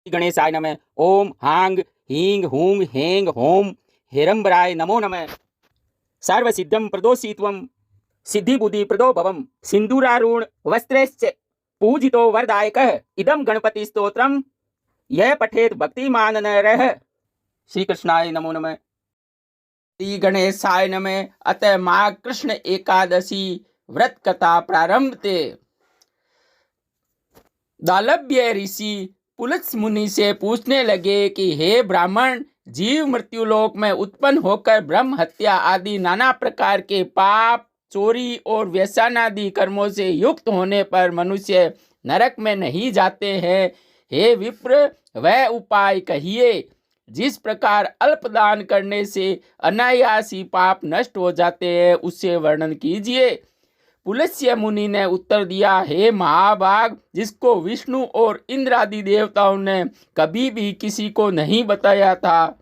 गणेशाय नमः। ओम हांग हींग हूंग हेंग होम हेरंबराय नमो नमः। सर्वसिद्धं प्रदोषित्वं सिद्धिबुद्धि प्रदो भवम सिंदूरारूढ़ वस्त्रैश्च पूजितो वरदायकः इदं गणपति स्तोत्रम यह पठेत भक्तिमान नरः। श्री कृष्णाय नमो नमः। श्री गणेशाय नमः। अतः माघ कृष्ण एकादशी व्रत कथा प्रारंभते। दालभ्य ऋषि पुलत्स मुनि से पूछने लगे कि हे ब्राह्मण, जीव मृत्युलोक में उत्पन्न होकर ब्रह्म हत्या आदि नाना प्रकार के पाप, चोरी और व्यसनादि कर्मों से युक्त होने पर मनुष्य नरक में नहीं जाते हैं। हे विप्र, वह उपाय कहिए जिस प्रकार अल्पदान करने से अनायासी पाप नष्ट हो जाते हैं, उससे वर्णन कीजिए। पुलस्त्य मुनि ने उत्तर दिया, हे महाभाग, जिसको विष्णु और इंद्र आदि देवताओं ने कभी भी किसी को नहीं बताया था,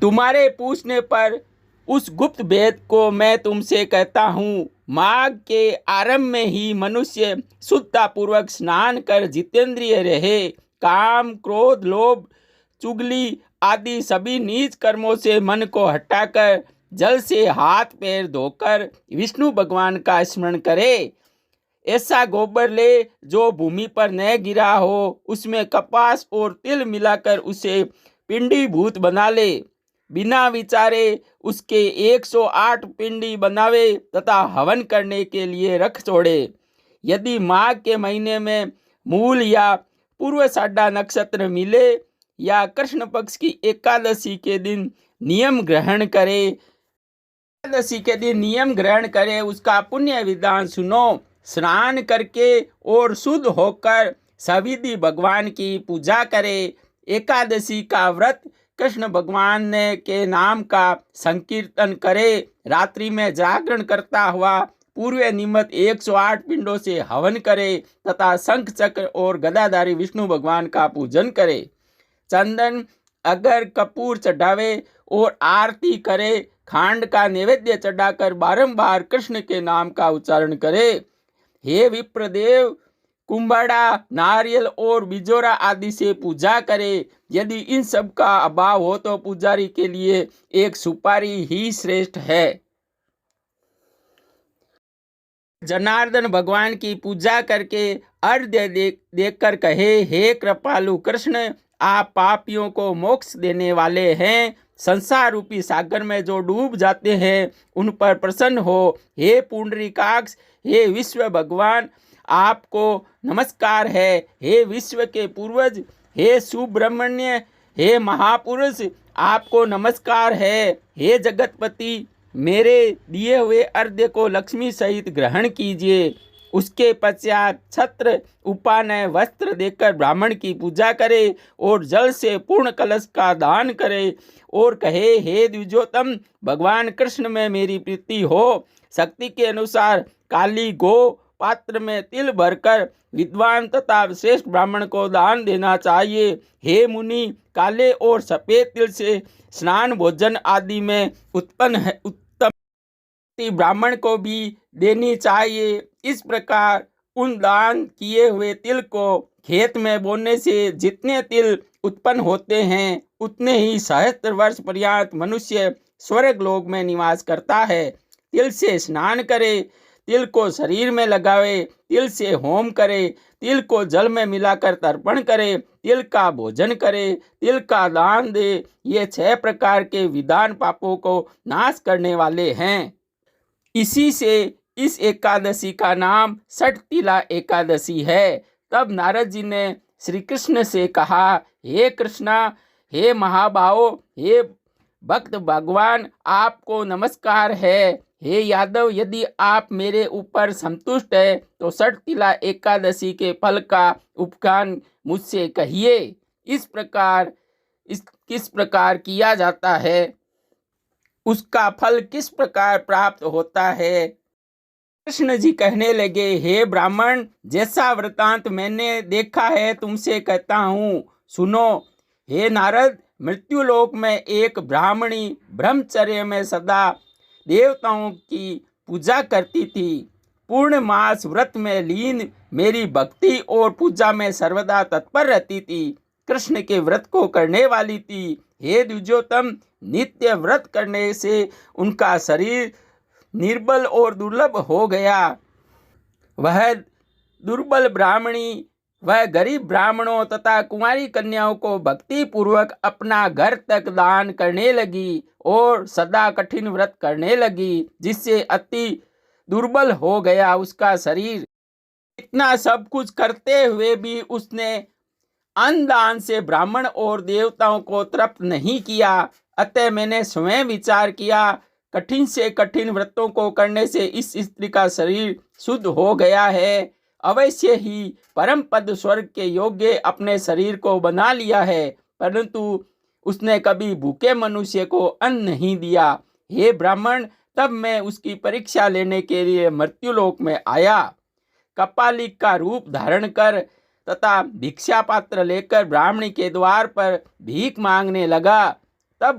तुम्हारे पूछने पर उस गुप्त भेद को मैं तुमसे कहता हूँ। माघ के आरंभ में ही मनुष्य शुद्धतापूर्वक स्नान कर जितेंद्रिय रहे। काम, क्रोध, लोभ, चुगली आदि सभी नीच कर्मों से मन को हटाकर जल से हाथ पैर धोकर विष्णु भगवान का स्मरण करे। ऐसा गोबर ले जो भूमि पर न गिरा हो, उसमें कपास और तिल मिलाकर उसे पिंडी भूत बना ले। बिना विचारे उसके 108 पिंडी बनावे तथा हवन करने के लिए रख छोड़े। यदि माघ के महीने में मूल या पूर्वाषाढ़ नक्षत्र मिले या कृष्ण पक्ष की एकादशी के दिन नियम ग्रहण करे, उसका पुण्य विधान सुनो। स्नान करके और शुद्ध होकर सविधि भगवान की पूजा करे। एकादशी का व्रत कृष्ण भगवान ने के नाम का संकीर्तन करे। रात्रि में जागरण करता हुआ पूर्व निमित्त 108 पिंडों से हवन करे तथा शंख चक्र और गदाधारी विष्णु भगवान का पूजन करे। चंदन अगर कपूर चढ़ावे और आरती करे। खांड का नैवेद्य चढ़ाकर बारंबार कृष्ण के नाम का उच्चारण करे। हे विप्रदेव, कुंभड़ा, नारियल और बिजोरा आदि से पूजा करे। यदि इन सब का अभाव हो तो पुजारी के लिए एक सुपारी ही श्रेष्ठ है। जनार्दन भगवान की पूजा करके अर्घ्य देकर कहे, हे कृपालु कृष्ण, आप पापियों को मोक्ष देने वाले हैं। संसार रूपी सागर में जो डूब जाते हैं उन पर प्रसन्न हो। हे पुंडरीकाक्ष, हे विश्व भगवान, आपको नमस्कार है। हे विश्व के पूर्वज, हे सुब्रह्मण्य, हे महापुरुष, आपको नमस्कार है। हे जगतपति, मेरे दिए हुए अर्घ्य को लक्ष्मी सहित ग्रहण कीजिए। उसके पश्चात छत्र, उपानय, वस्त्र देकर ब्राह्मण की पूजा करे और जल से पूर्ण कलश का दान करे और कहे, हे द्विजोतम, भगवान कृष्ण में मेरी प्रीति हो। शक्ति के अनुसार काली गो पात्र में तिल भरकर विद्वान तथा श्रेष्ठ ब्राह्मण को दान देना चाहिए। हे मुनि, काले और सफेद तिल से स्नान भोजन आदि में उत्तम ब्राह्मण को भी देनी चाहिए। इस प्रकार उन दान किए हुए तिल को खेत में बोने से जितने तिल उत्पन्न होते हैं उतने ही सहस्त्र वर्ष पर्यंत मनुष्य स्वर्ग लोक में निवास करता है। तिल से स्नान करे, तिल को शरीर में लगावे, तिल से होम करे, तिल को जल में मिलाकर तर्पण करे, तिल का भोजन करे, तिल का दान दे। ये 6 प्रकार के विधान पापों को नाश करने वाले हैं। इसी से इस एकादशी का नाम षटतिला एकादशी है। तब नारद जी ने श्री कृष्ण से कहा, हे कृष्णा, हे महाभावो, हे भक्त भगवान, आपको नमस्कार है। हे यादव, यदि आप मेरे ऊपर संतुष्ट है तो षटतिला एकादशी के फल का उपगान मुझसे कहिए। किस प्रकार किया जाता है, उसका फल किस प्रकार प्राप्त होता है। कृष्ण जी कहने लगे, हे ब्राह्मण, जैसा वृतांत मैंने देखा है तुमसे कहता हूँ, सुनो। हे नारद, मृत्युलोक में एक ब्राह्मणी ब्रह्मचर्य में सदा देवताओं की पूजा करती थी। पूर्ण मास व्रत में लीन, मेरी भक्ति और पूजा में सर्वदा तत्पर रहती थी, कृष्ण के व्रत को करने वाली थी। हे द्विजोत्तम, नित्य व्रत करने से उनका शरीर निर्बल और दुर्लभ हो गया। वह दुर्बल ब्राह्मणी, वह गरीब ब्राह्मणों तथा कुंवारी कन्याओं को भक्ति पूर्वक अपना घर तक दान करने लगी और सदा कठिन व्रत करने लगी, जिससे अति दुर्बल हो गया उसका शरीर। इतना सब कुछ करते हुए भी उसने अन्न दान से ब्राह्मण और देवताओं को तृप्त नहीं किया। अतः मैंने स्वयं विचार किया, कठिन से कठिन व्रतों को करने से इस स्त्री का शरीर शुद्ध हो गया है। अवश्य ही परम पद स्वर्ग के योग्य अपने शरीर को बना लिया है, परंतु उसने कभी भूखे मनुष्य को अन्न नहीं दिया। हे ब्राह्मण, तब मैं उसकी परीक्षा लेने के लिए मृत्युलोक में आया। कपालिक का रूप धारण कर तथा भिक्षा पात्र लेकर ब्राह्मणी के द्वार पर भीख मांगने लगा। तब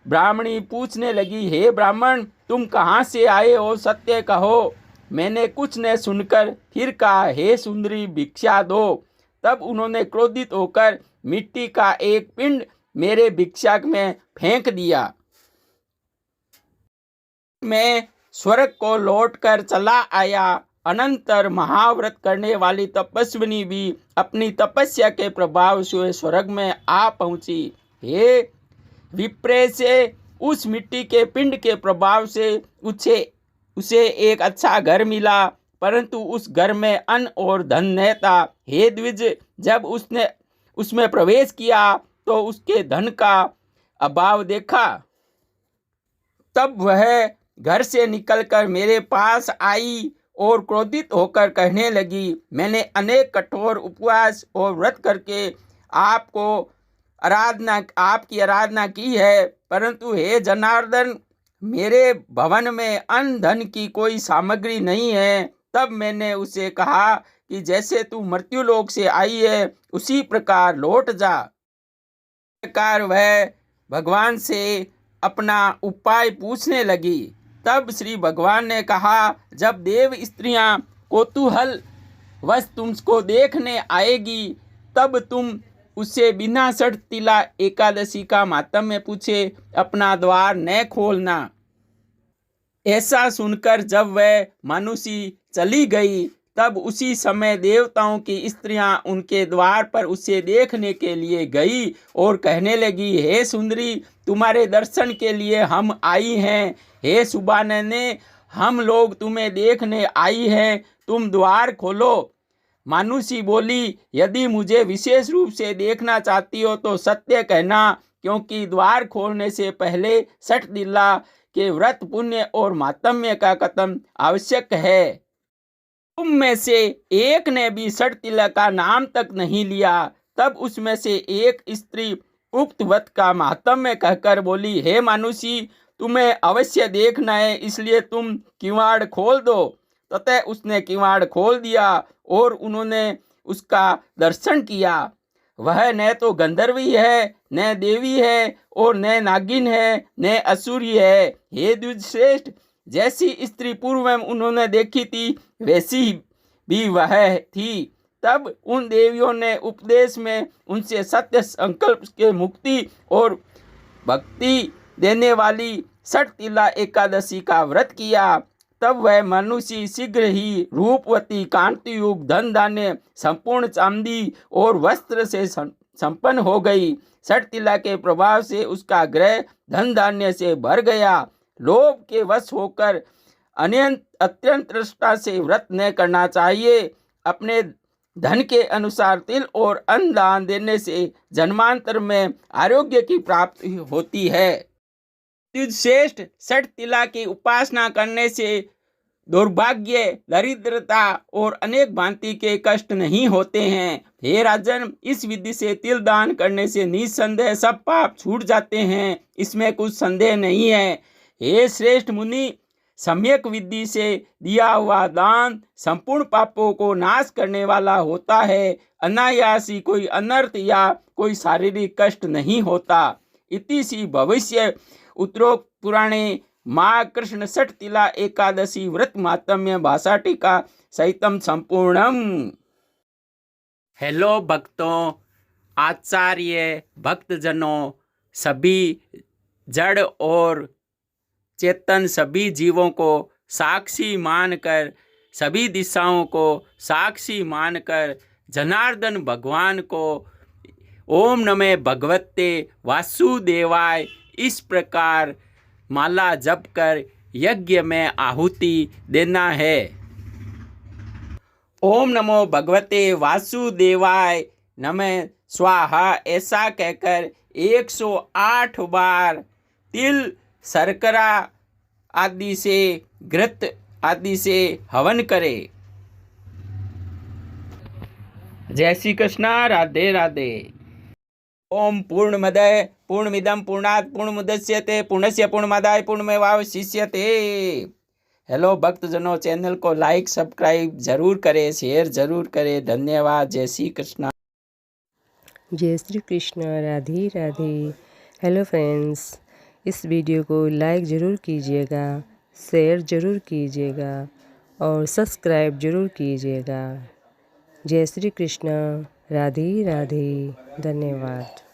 ब्राह्मणी पूछने लगी, हे ब्राह्मण, तुम कहाँ से आए हो, सत्य कहो। मैंने कुछ न सुनकर फिर कहा, हे सुंदरी, भिक्षा दो। तब उन्होंने क्रोधित होकर मिट्टी का एक पिंड मेरे भिक्षा में फेंक दिया। मैं स्वर्ग को लौटकर चला आया। अनंतर महाव्रत करने वाली तपस्विनी भी अपनी तपस्या के प्रभाव से स्वर्ग में आ पहुंची। हे विप्रे, से उस मिट्टी के पिंड के प्रभाव से उसे एक अच्छा घर मिला, परंतु उस घर में अन्न और धन न था। हे द्विज, जब उसने उसमें प्रवेश किया तो उसके धन का अभाव देखा। तब वह घर से निकलकर मेरे पास आई और क्रोधित होकर कहने लगी, मैंने अनेक कठोर उपवास और व्रत करके आपकी आराधना की है, परंतु हे जनार्दन, मेरे भवन में अन्न धन की कोई सामग्री नहीं है। तब मैंने उसे कहा कि जैसे तू मृत्युलोक से आई है उसी प्रकार लौट जा। इस प्रकार वह भगवान से अपना उपाय पूछने लगी। तब श्री भगवान ने कहा, जब देव स्त्रियां कौतूहल वश तुमको देखने आएगी, तब तुम उससे बिना षटतिला एकादशी का मातम्य पूछे अपना द्वार न खोलना। ऐसा सुनकर जब वह मनुष्य चली गई, तब उसी समय देवताओं की स्त्रियां उनके द्वार पर उसे देखने के लिए गई और कहने लगी, हे सुंदरी, तुम्हारे दर्शन के लिए हम आई हैं। हे सुबानने, हम लोग तुम्हें देखने आई हैं, तुम द्वार खोलो। मानुषी बोली, यदि मुझे विशेष रूप से देखना चाहती हो तो सत्य कहना, क्योंकि द्वार खोलने से पहले षटदिला के व्रत पुण्य और मातम्य का कथन आवश्यक है। तुम में से एक ने भी षटतिला का नाम तक नहीं लिया। तब उसमें से एक स्त्री उक्त व्रत का मातम्य कहकर बोली, हे मानुषी, तुम्हें अवश्य देखना है, इसलिए तुम किवाड़ खोल दो। ततः उसने किवाड़ खोल दिया और उन्होंने उसका दर्शन किया। वह न तो गंधर्वी है, न देवी है, और न नागिन है, न असुरी है। हे द्विजश्रेष्ठ, जैसी स्त्री पूर्व में उन्होंने देखी थी वैसी भी वह थी। तब उन देवियों ने उपदेश में उनसे सत्य संकल्प के मुक्ति और भक्ति देने वाली षटतिला एकादशी का व्रत किया। तब वह मनुष्य शीघ्र ही रूपवती, कांतियुक्त, धन धान्य, संपूर्ण चांदी और वस्त्र से संपन्न हो गई। षटतिला के प्रभाव से उसका गृह धन धान्य से भर गया। लोभ के वश होकर अत्यंत तृष्णा से व्रत न करना चाहिए। अपने धन के अनुसार तिल और अन्न दान देने से जन्मांतर में आरोग्य की प्राप्ति होती है। श्रेष्ठ, षटतिला की उपासना करने से दुर्भाग्य, दरिद्रता और अनेक भांति के कष्ट नहीं होते हैं। हे राजन, इस विधि से तिल दान करने से निसंदेह सब पाप छूट जाते हैं, इसमें कुछ संदेह नहीं है। हे श्रेष्ठ मुनि, सम्यक विधि से दिया हुआ दान संपूर्ण पापों को नाश करने वाला होता है। अनायास ही कोई अनर्थ या कोई शारीरिक कष्ट नहीं होता। इति श्री भविष्य उत्तरोक्त पुराणे माँ कृष्ण सठ तिला एकादशी व्रत मातम्य भाषा टीका सहितम संपूर्णम। हेलो भक्तों, आचार्य, भक्तजनों, सभी जड़ और चेतन सभी जीवों को साक्षी मानकर, सभी दिशाओं को साक्षी मानकर जनार्दन भगवान को ओम नमः भगवते वासुदेवाय इस प्रकार माला जप कर यज्ञ में आहुति देना है। ओम नमो भगवते वासुदेवाय नमः स्वाहा ऐसा कहकर 108 बार तिल, शर्करा आदि से, घृत आदि से हवन करे। जय श्री कृष्णा। राधे राधे। ओम पूर्णमदः पूर्णमिदं पूर्णात् पूर्णमुदच्यते पूर्णस्य पूर्णमादाय पूर्णमेवावशिष्यते। हेलो भक्तजनों, चैनल को लाइक सब्सक्राइब जरूर करें, शेयर जरूर करें। धन्यवाद। जय श्री कृष्ण। जय श्री कृष्ण। राधे राधे। हेलो फ्रेंड्स, इस वीडियो को लाइक ज़रूर कीजिएगा, शेयर ज़रूर कीजिएगा और सब्सक्राइब ज़रूर कीजिएगा। जय श्री कृष्ण। राधे राधे। धन्यवाद।